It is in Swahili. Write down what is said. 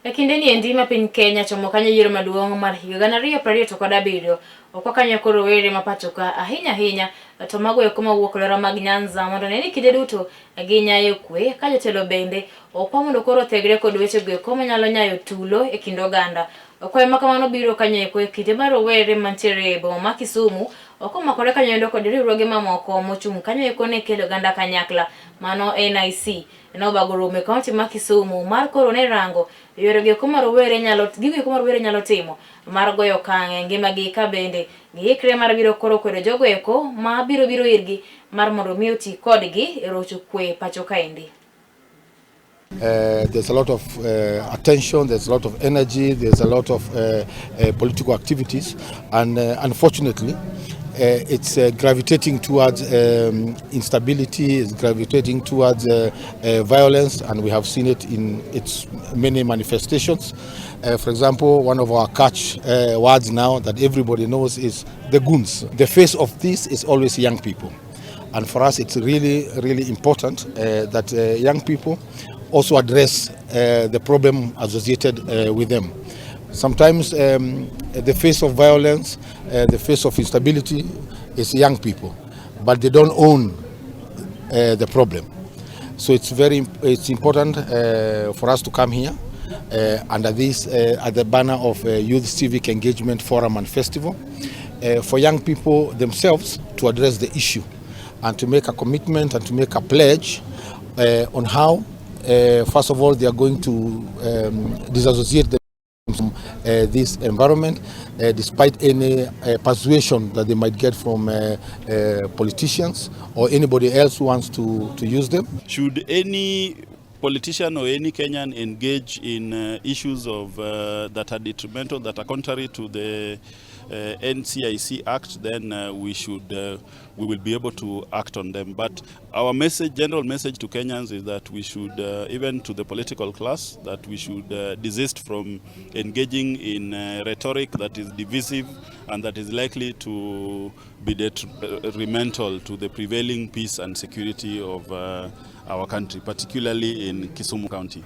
Kinde ni endi ma piny Kenya chomo kanyo yiero maduong' mar higa 2027 okwa kanyo koro Rawere ma pacho ka ahinya to mago eko mawuok lora mag Nyanza mondo ne ni kinde duto ginyayo kwe ka jotelo bende okwa mondo koro thegre kod weche go eko manyalo nyayo tulo e kind oganda. Okwa ema kamano biro kanyo eko e kinde mar Rawere mantiere e boma ma Kisumu okomakore kanyo endo kod riwruoge mamoko mochung' kanyo eko ne kelo oganda kanyakla mano NIC no bagoro me kaunti ma Kisumu mar koro ne rango yore go kuma Rawere nyalo timo mar goyo kange ngimagi ka bende giikre mar biro koro kwedo jogo eko ma biro irgi mar mondo mi oti kodgi e rocho kwe pacho kaendi. There's a lot of attention, there's a lot of energy, there's a lot of political activities, and unfortunately it's gravitating towards instability, it's gravitating towards violence, and we have seen it in its many manifestations. For example, one of our catch words now that everybody knows is the goons. The face of this is always young people. And for us, it's really important that young people also address the problem associated with them. Sometimes the face of violence, the face of instability is young people, but they don't own the problem. So it's important for us to come here under this, at the banner of Youth Civic Engagement Forum and Festival, for young people themselves to address the issue and to make a commitment and to make a pledge on how, first of all, they are going to disassociate themselves from this environment, despite any persuasion that they might get from politicians or anybody else who wants to use them. Should any politician or any Kenyan engage in issues of that are detrimental, that are contrary to the NCIC Act, then we will be able to act on them. But our general message to Kenyans is that we should, even to the political class, that we should desist from engaging in rhetoric that is divisive and that is likely to be detrimental to the prevailing peace and security of our country, particularly in Kisumu County.